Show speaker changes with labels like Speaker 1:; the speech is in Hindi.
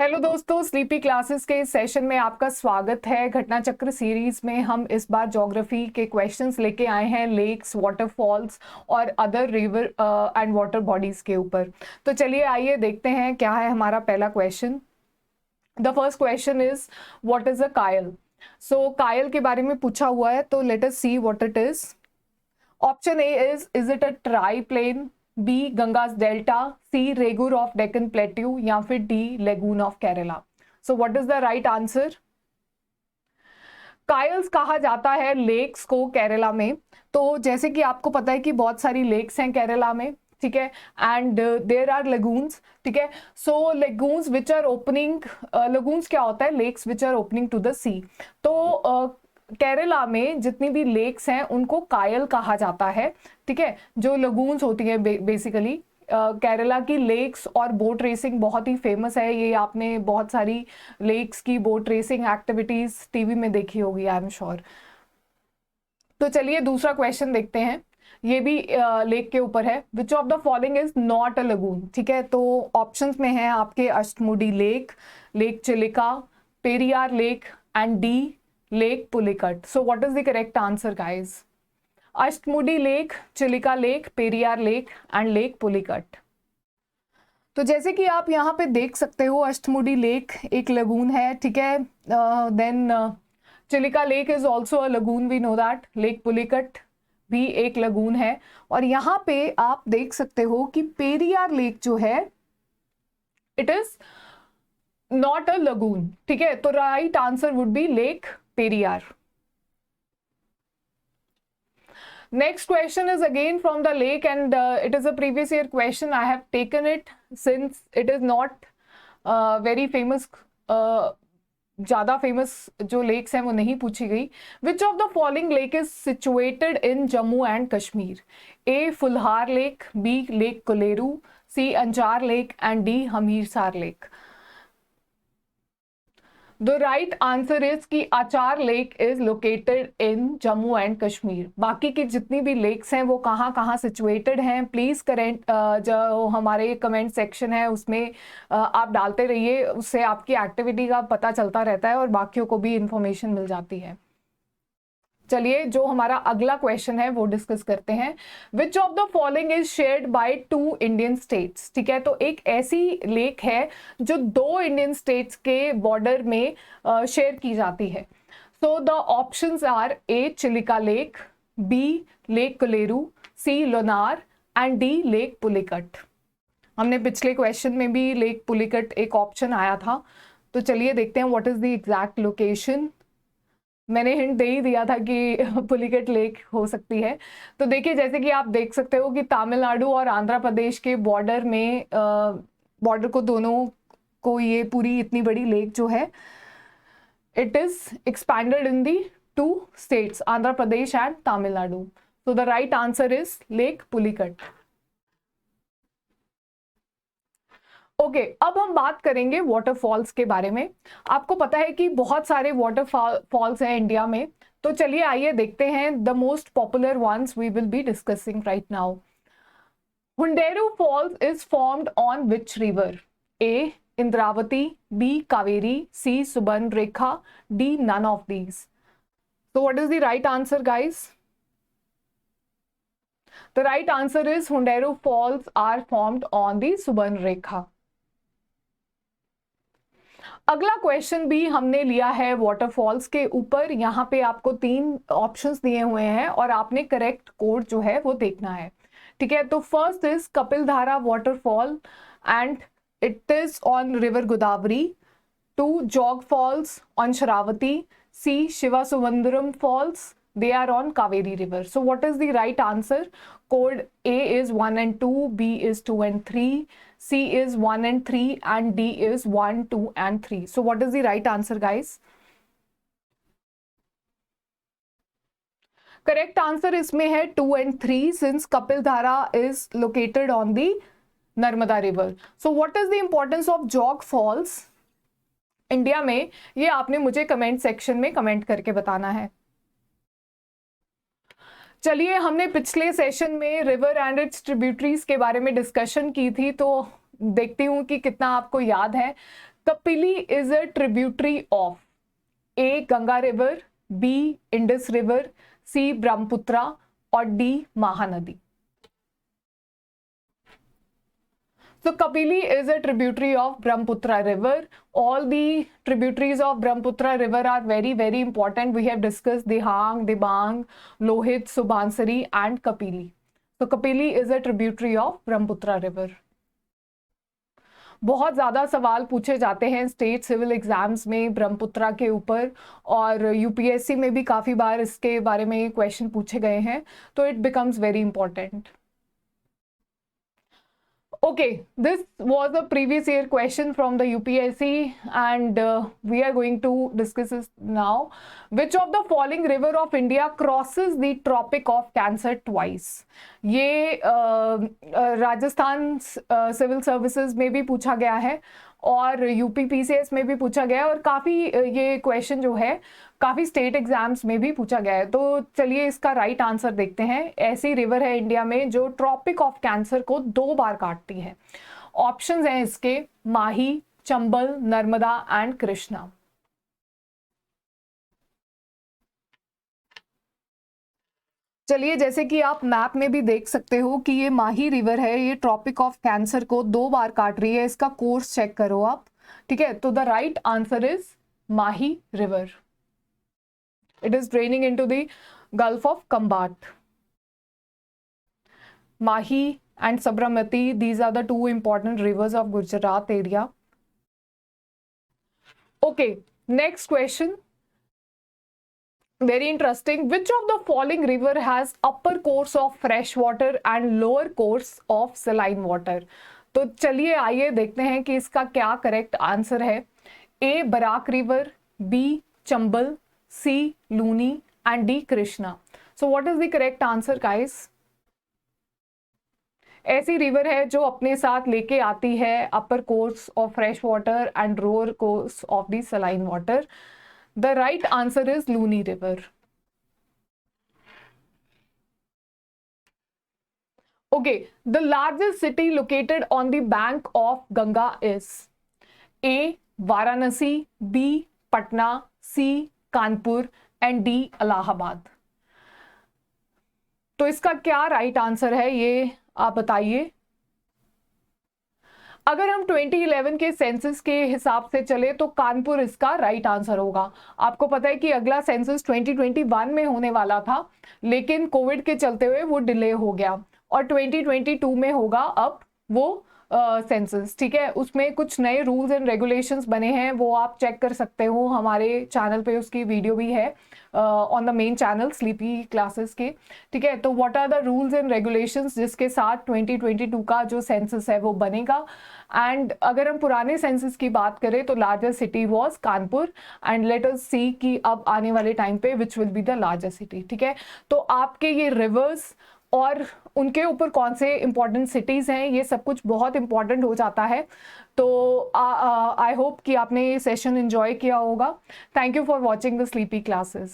Speaker 1: हेलो दोस्तों, स्लीपी क्लासेस के इस सेशन में आपका स्वागत है। घटना चक्र सीरीज में हम इस बार ज्योग्राफी के क्वेश्चंस लेके आए हैं लेक्स, वाटरफॉल्स और other river and water bodies के ऊपर। तो चलिए आइए देखते हैं क्या है हमारा पहला question. The first question is what is a कायल। सो कायल के बारे में पूछा हुआ है, तो let us see what it is. Option A is it a tri plain, B Ganga's delta, C regur of Deccan plateau या फिर D lagoon of Kerala. So what is the right answer? Kayals कहा जाता है लेक्स को केरला में। तो जैसे कि आपको पता है कि बहुत सारी लेक्स हैं केरला में, ठीक है, एंड देयर आर लेगून्स, ठीक है। So lagoons which are opening, lagoons क्या होता है? Lakes which are opening to the sea. तो केरला में जितनी भी लेक्स हैं उनको कायल कहा जाता है, ठीक है। जो लगून्स होती है बेसिकली केरला की लेक्स और बोट रेसिंग बहुत ही फेमस है। ये आपने बहुत सारी लेक्स की बोट रेसिंग एक्टिविटीज टीवी में देखी होगी, आई एम श्योर। तो चलिए दूसरा क्वेश्चन देखते हैं। ये भी लेक के ऊपर है। विच of the following is not a lagoon, ठीक है। तो ऑप्शंस में है आपके Ashtamudi lake, lake Chilika, Periyar lake and D lake Pulicat. So what is the correct answer guys? Ashtamudi lake, Chilika lake, Periyar lake and lake Pulicat. तो जैसे कि आप यहाँ पे देख सकते हो, अष्टमुडी लेक एक लगून है, ठीक है। Then Chilika lake is also a lagoon, we know that. Lake Pulicat भी एक लगून है। और यहाँ पे आप देख सकते हो कि पेरियार लेक जो है it is not a lagoon, ठीक है। तो right answer would be lake Periyar. Next question is again from the lake and it is a previous year question. I have taken it since it is not very famous. ज़्यादा फेमस जो लेक्स हैं वो नहीं पूछी गई। Which of the following lake is situated in Jammu and Kashmir? A Phulhar lake, B lake Kolleru, C Anjar lake and D Hamirsar lake. The right answer is कि Achar lake is located in Jammu and Kashmir. बाकी की जितनी भी लेक्स हैं वो कहाँ कहाँ सिचुएटेड हैं, प्लीज करेंट जो हमारे कमेंट सेक्शन है उसमें आप डालते रहिए। उससे आपकी एक्टिविटी का पता चलता रहता है और बाकियों को भी इंफॉर्मेशन मिल जाती है। चलिए जो हमारा अगला क्वेश्चन है वो डिस्कस करते हैं। Which of the following is shared by two Indian states, ठीक है। तो एक ऐसी लेक है जो दो इंडियन स्टेट्स के बॉर्डर में शेयर की जाती है। So the options are A Chilika lake, B lake Kolleru, C Lonar and D lake Pulicat. हमने पिछले क्वेश्चन में भी लेक पुलिकट एक ऑप्शन आया था। तो चलिए देखते हैं what is the exact location. मैंने हिंट दे ही दिया था कि पुलिकट लेक हो सकती है। तो देखिए जैसे कि आप देख सकते हो कि तमिलनाडु और आंध्र प्रदेश के बॉर्डर में, बॉर्डर को दोनों को ये पूरी इतनी बड़ी लेक जो है it is expanded in the two states Andhra Pradesh and Tamil Nadu. So the right answer is lake Pulicat. Okay अब हम बात करेंगे वाटरफॉल्स के बारे में। आपको पता है कि बहुत सारे वाटरफॉल्स हैं इंडिया में। तो चलिए आइए देखते हैं the most popular ones we will be discussing right now. Hundru falls is formed on which river? A Indravati, B Kaveri, C Subarnarekha, D none of these. So what is the right answer guys? The right answer is Hunderu Falls are formed on the Subarnrekha. अगला क्वेश्चन भी हमने लिया है वाटरफॉल्स के ऊपर। यहाँ पे आपको 3 ऑप्शंस दिए हुए हैं और आपने करेक्ट कोड जो है वो देखना है, ठीक है। तो first is Kapildhara waterfall and it is on river Godavari. 2 Jog falls on Sharavati, C Shiva Samudram falls, they are on Kaveri river. So what is the right answer? Code A is 1 and 2, B is 2 and 3, C is 1 and 3 and D is 1, 2 and 3. So what is the right answer guys? Correct answer इसमें है 2 and 3 since Kapildhara is located on the Narmada river. So what is the importance of Jog Falls India में? ये आपने मुझे कमेंट सेक्शन में कमेंट करके बताना है। चलिए हमने पिछले सेशन में रिवर एंड इट्स ट्रिब्यूटरीज के बारे में डिस्कशन की थी। तो देखती हूँ कि कितना आपको याद है। Kapili is a tributary of A Ganga river, B Indus river, C Brahmaputra और D Mahanadi. So Kapili is a tributary of Brahmaputra river. All the tributaries of Brahmaputra river are very, very important. We have discussed Dihang, Dibang, Lohit, Subansari and Kapili. So Kapili is a tributary of Brahmaputra river. बहुत ज़्यादा सवाल पूछे जाते हैं स्टेट सिविल एग्जाम्स में ब्रह्मपुत्रा के ऊपर, और यूपीएससी में भी काफ़ी बार इसके बारे में क्वेश्चन पूछे गए हैं, तो it becomes very important. Okay, this was a previous year question from the UPSC and we are going to discuss this now. Which of the following river of India crosses the Tropic of Cancer twice? ये राजस्थान सिविल सर्विसेज में भी पूछा गया है और यूपी पीसीएस में भी पूछा गया है, और काफ़ी ये क्वेश्चन जो है काफ़ी स्टेट एग्जाम्स में भी पूछा गया है। तो चलिए इसका राइट आंसर देखते हैं। ऐसी रिवर है इंडिया में जो ट्रॉपिक ऑफ कैंसर को 2 बार काटती है। ऑप्शंस हैं इसके माही, चंबल, नर्मदा एंड कृष्णा। चलिए, जैसे कि आप मैप में भी देख सकते हो कि ये माही रिवर है, ये ट्रॉपिक ऑफ कैंसर को 2 बार काट रही है। इसका कोर्स चेक करो आप, ठीक है। तो the right answer is Mahi river. It is draining into the Gulf of Khambat. Mahi and Sabarmati, these are the 2 important rivers of Gujarat area. Okay, next question. Very interesting. Which of the following river has upper course of fresh water and lower course of saline water? तो चलिए आइए देखते हैं कि इसका क्या करेक्ट आंसर है। A Barak river, B Chambal, C Luni and D Krishna. So what is the correct answer guys? ऐसी रिवर है जो अपने साथ लेके आती है upper course of fresh water and lower course of the saline water. The right answer is Luni river. Okay, the largest city located on the bank of Ganga is A Varanasi, B Patna, C Kanpur and D Allahabad. तो इसका क्या राइट आंसर है ये आप बताइए। अगर हम 2011 के सेंसस के हिसाब से चले तो कानपुर इसका राइट आंसर होगा। आपको पता है कि अगला सेंसस 2021 में होने वाला था, लेकिन कोविड के चलते हुए वो डिले हो गया और 2022 में होगा अब वो सेंसस, ठीक है। उसमें कुछ नए रूल्स एंड रेगुलेशंस बने हैं, वो आप चेक कर सकते हो, हमारे चैनल पे उसकी वीडियो भी है on the main channel sleepy classes के, ठीक है। तो what are the rules and regulations जिसके साथ 2022 का जो सेंसस है वो बनेगा। एंड अगर हम पुराने सेंसस की बात करें तो largest city was Kanpur, and let us see कि अब आने वाले टाइम पे which will be the largest city, ठीक है। तो आपके ये रिवर्स और उनके ऊपर कौन से इंपॉर्टेंट सिटीज़ हैं, ये सब कुछ बहुत इंपॉर्टेंट हो जाता है। तो आई होप कि आपने ये सेशन एंजॉय किया होगा। Thank you for watching the sleepy classes.